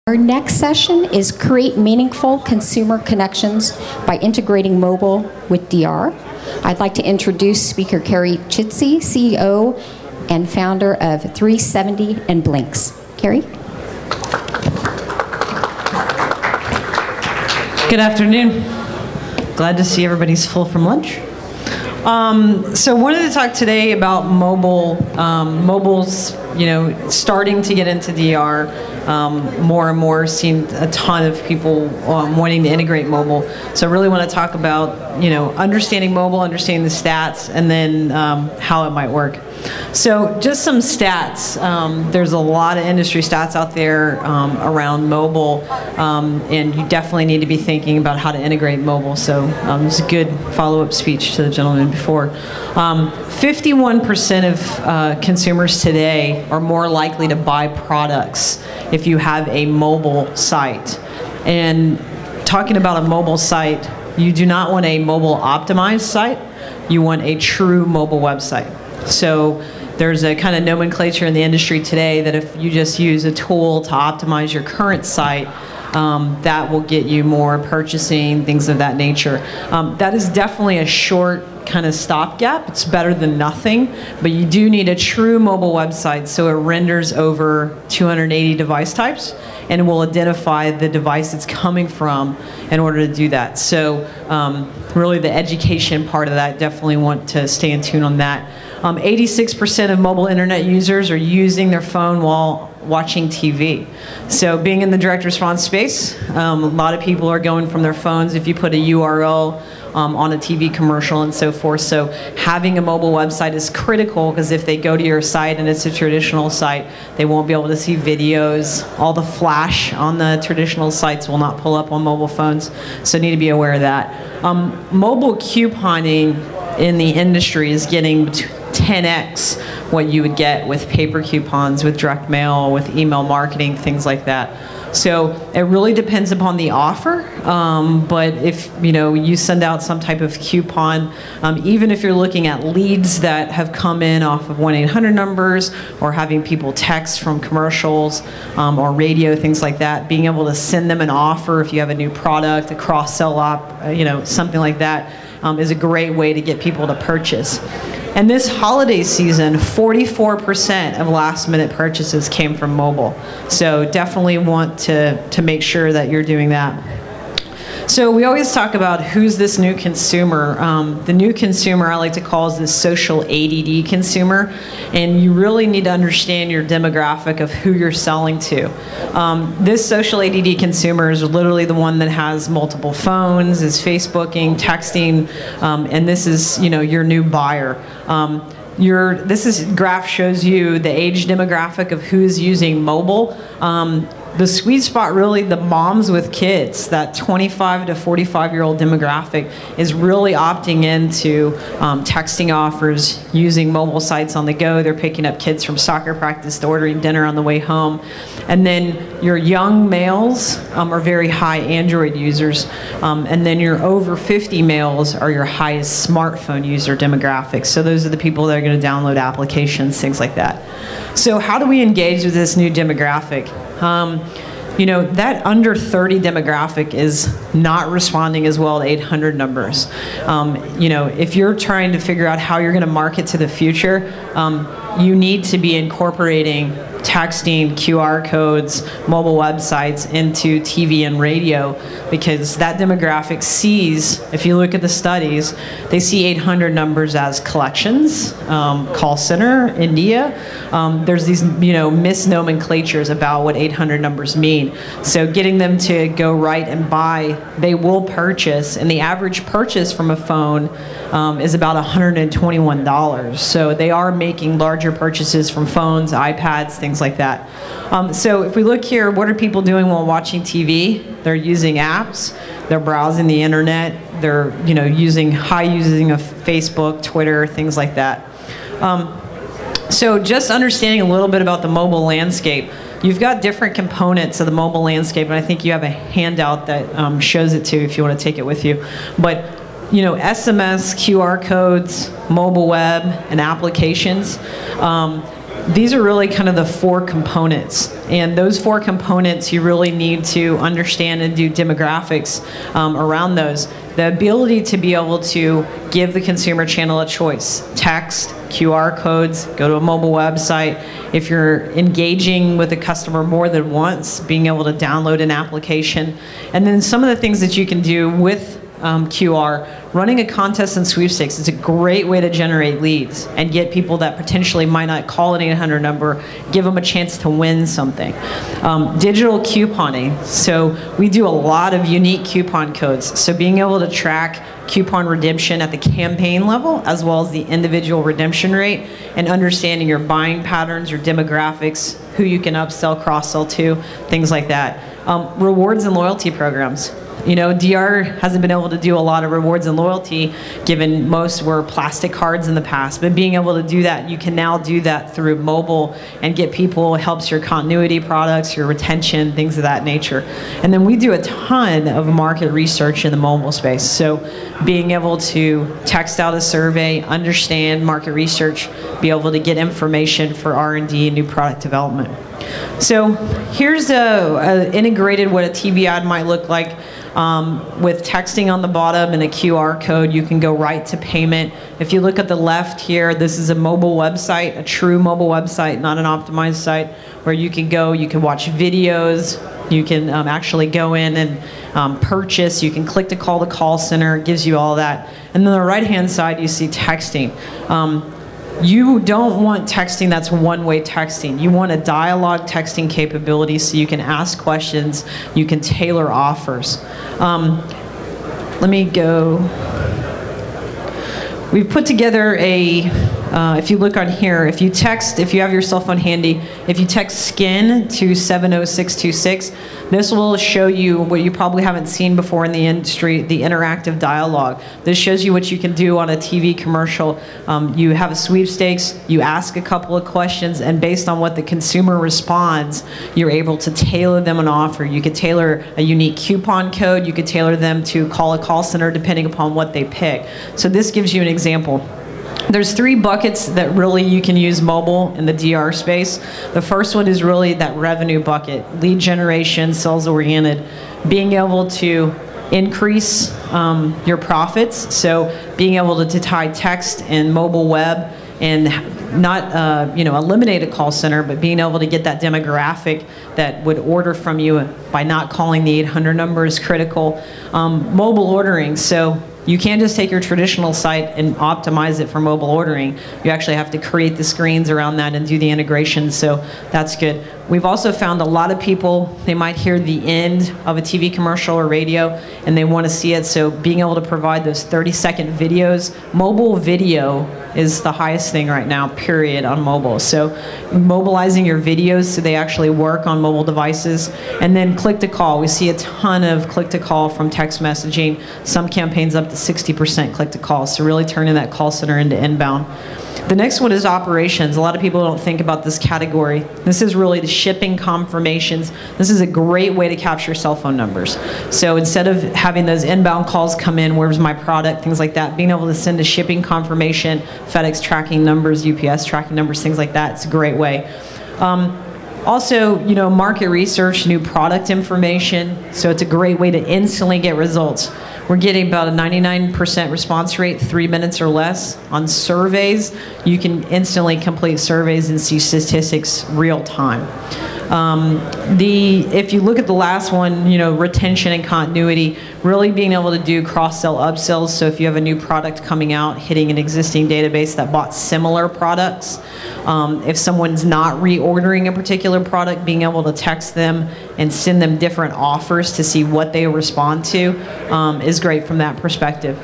Our next session is Create Meaningful Consumer Connections by Integrating Mobile with DR. I'd like to introduce Speaker Carrie Chitsey, CEO and founder of 370 and Blinks. Carrie? Good afternoon. Glad to see everybody's full from lunch. So wanted to talk today about mobile. Mobile's, starting to get into DR. More and more, seeing a ton of people wanting to integrate mobile. So I really want to talk about, understanding mobile, understanding the stats, and then how it might work. So just some stats. There's a lot of industry stats out there around mobile, and you definitely need to be thinking about how to integrate mobile. So it's a good follow-up speech to the gentleman before. 51% of consumers today are more likely to buy products if you have a mobile site. And talking about a mobile site, you do not want a mobile optimized site. You want a true mobile website. So there's a kind of nomenclature in the industry today that if you just use a tool to optimize your current site, that will get you more purchasing, things of that nature. That is definitely a short kind of stopgap. It's better than nothing, but you do need a true mobile website so it renders over 280 device types and will identify the device it's coming from in order to do that. So really the education part of that, definitely want to stay in tune on that. 86% of mobile internet users are using their phone while watching TV. So being in the direct response space, a lot of people are going from their phones if you put a URL on a TV commercial and so forth. So having a mobile website is critical because if they go to your site and it's a traditional site, they won't be able to see videos. All the flash on the traditional sites will not pull up on mobile phones, so need to be aware of that. Mobile couponing in the industry is getting 10x what you would get with paper coupons, with direct mail, with email marketing, things like that. So it really depends upon the offer, but if you send out some type of coupon, even if you're looking at leads that have come in off of 1-800 numbers or having people text from commercials or radio, things like that, being able to send them an offer if you have a new product, a cross-sell op, something like that, is a great way to get people to purchase. And this holiday season, 44% of last-minute purchases came from mobile. So definitely want to make sure that you're doing that. So we always talk about who's this new consumer. The new consumer I like to call is this social ADD consumer, and you really need to understand your demographic of who you're selling to. This social ADD consumer is literally the one that has multiple phones, is Facebooking, texting, and this is your new buyer. This graph shows you the age demographic of who's using mobile. The sweet spot, really, the moms with kids, that 25 to 45-year-old demographic is really opting into texting offers, using mobile sites on the go. They're picking up kids from soccer practice to ordering dinner on the way home. And then your young males are very high Android users. And then your over 50 males are your highest smartphone user demographic. So those are the people that are going to download applications, things like that. So how do we engage with this new demographic? That under 30 demographic is not responding as well to 800 numbers. If you're trying to figure out how you're going to market to the future, you need to be incorporating texting, QR codes, mobile websites into TV and radio, because that demographic sees, if you look at the studies, they see 800 numbers as collections, call center, India. There's these misnomenclatures about what 800 numbers mean. So getting them to go right and buy, they will purchase, and the average purchase from a phone is about $121. So they are making larger purchases from phones, iPads, things like that. So if we look here, what are people doing while watching TV? They're using apps, they're browsing the internet, they're using of Facebook, Twitter, things like that. So just understanding a little bit about the mobile landscape. You've got different components of the mobile landscape, and I think you have a handout that shows it too if you want to take it with you. But SMS, QR codes, mobile web, and applications. these are really kind of the 4 components. And those 4 components, you really need to understand and do demographics around those. The ability to be able to give the consumer channel a choice. Text, QR codes, go to a mobile website. If you're engaging with a customer more than once, being able to download an application. And then some of the things that you can do with QR, running a contest and sweepstakes is a great way to generate leads and get people that potentially might not call an 800 number, give them a chance to win something. Digital couponing. So we do a lot of unique coupon codes. So being able to track coupon redemption at the campaign level as well as the individual redemption rate and understanding your buying patterns, your demographics, who you can upsell, cross-sell to, things like that. Rewards and loyalty programs. You know, DR hasn't been able to do a lot of rewards and loyalty, given most were plastic cards in the past. But being able to do that, you can now do that through mobile and get people, helps your continuity products, your retention, things of that nature. And then we do a ton of market research in the mobile space. So being able to text out a survey, understand market research, be able to get information for R&D and new product development. So here's integrated what a TV ad might look like. With texting on the bottom and a QR code, you can go right to payment. If you look at the left here, this is a mobile website, a true mobile website, not an optimized site, where you can go, you can watch videos, you can actually go in and purchase, you can click to call the call center, it gives you all that. And then on the right-hand side, you see texting. You don't want texting that's one-way texting. You want a dialogue texting capability so you can ask questions, you can tailor offers. Let me go. We've put together if you look on here, if you have your cell phone handy, if you text SKIN to 70626, this will show you what you probably haven't seen before in the industry, the interactive dialogue. This shows you what you can do on a TV commercial. You have a sweepstakes, you ask a couple of questions, and based on what the consumer responds, you're able to tailor them an offer. You could tailor a unique coupon code, you could tailor them to call a call center depending upon what they pick. So this gives you an example. There's 3 buckets that really you can use mobile in the DR space. The first one is really that revenue bucket, lead generation, sales oriented, being able to increase your profits. So being able to tie text and mobile web and not eliminate a call center, but being able to get that demographic that would order from you by not calling the 800 number is critical. Mobile ordering. So you can't just take your traditional site and optimize it for mobile ordering. You actually have to create the screens around that and do the integration, so that's good. We've also found a lot of people, they might hear the end of a TV commercial or radio and they want to see it, so being able to provide those 30-second videos. Mobile video is the highest thing right now, period, on mobile. So mobilizing your videos so they actually work on mobile devices. And then click to call. We see a ton of click to call from text messaging. Some campaigns up to 60% click to call. So really turning that call center into inbound. The next one is operations. A lot of people don't think about this category. This is really the shipping confirmations. This is a great way to capture cell phone numbers. So instead of having those inbound calls come in, where's my product, things like that, being able to send a shipping confirmation, FedEx tracking numbers, UPS tracking numbers, things like that, it's a great way. Also, market research, new product information. So it's a great way to instantly get results. We're getting about a 99% response rate, 3 minutes or less. On surveys, you can instantly complete surveys and see statistics real time. If you look at the last one, retention and continuity, really being able to do cross-sell, upsells. So if you have a new product coming out, hitting an existing database that bought similar products. If someone's not reordering a particular product, being able to text them and send them different offers to see what they respond to is great from that perspective.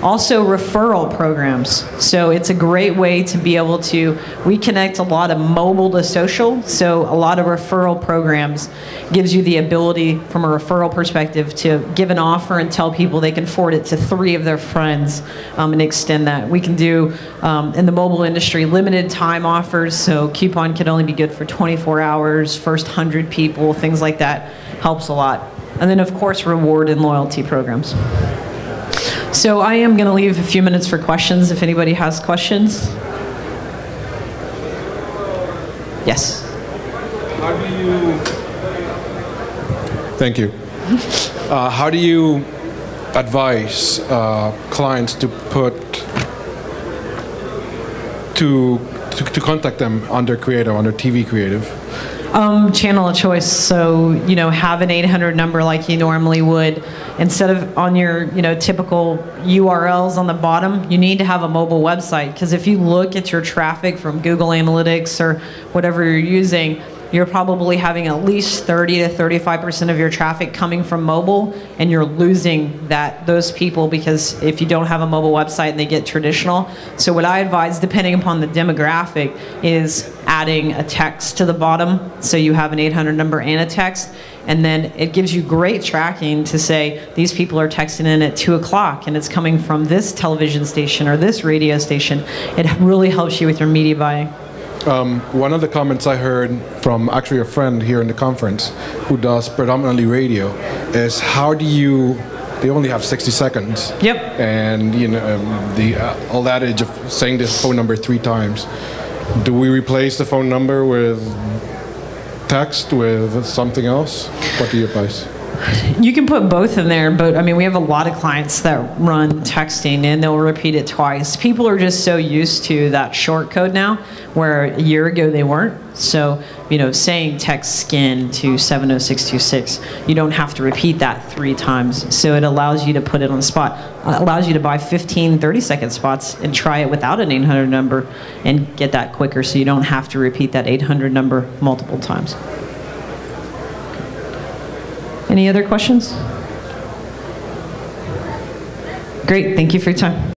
Also referral programs. So it's a great way to be able to, we connect a lot of mobile to social, so a lot of referral programs gives you the ability from a referral perspective to give an offer and tell people they can forward it to 3 of their friends and extend that. We can do, in the mobile industry, limited time offers, so coupon could only be good for 24 hours, first 100 people, things like that, helps a lot. And then of course reward and loyalty programs. So I am going to leave a few minutes for questions if anybody has questions. Yes. How do you... Thank you. How do you advise clients to contact them under creative, under TV creative? Channel of choice. So, you know, have an 800 number like you normally would. Instead of on your, you know, typical URLs on the bottom, you need to have a mobile website, because if you look at your traffic from Google Analytics or whatever you're using, you're probably having at least 30 to 35% of your traffic coming from mobile, and you're losing those people because if you don't have a mobile website and they get traditional. So what I advise, depending upon the demographic, is adding a text to the bottom, so you have an 800 number and a text, and then it gives you great tracking to say these people are texting in at 2 o'clock and it's coming from this television station or this radio station. It really helps you with your media buying. One of the comments I heard from actually a friend here in the conference who does predominantly radio is, how do you, they only have 60 seconds. Yep. And you know, the old adage of saying this phone number 3 times. Do we replace the phone number with text, with something else? What do you advise? You can put both in there, but I mean, we have a lot of clients that run texting and they'll repeat it twice. People are just so used to that short code now, where a year ago they weren't. So, you know, saying text skin to 70626, you don't have to repeat that 3 times. So it allows you to put it on the spot. It allows you to buy 15, 30-second spots and try it without an 800 number and get that quicker, so you don't have to repeat that 800 number multiple times. Any other questions? Great, thank you for your time.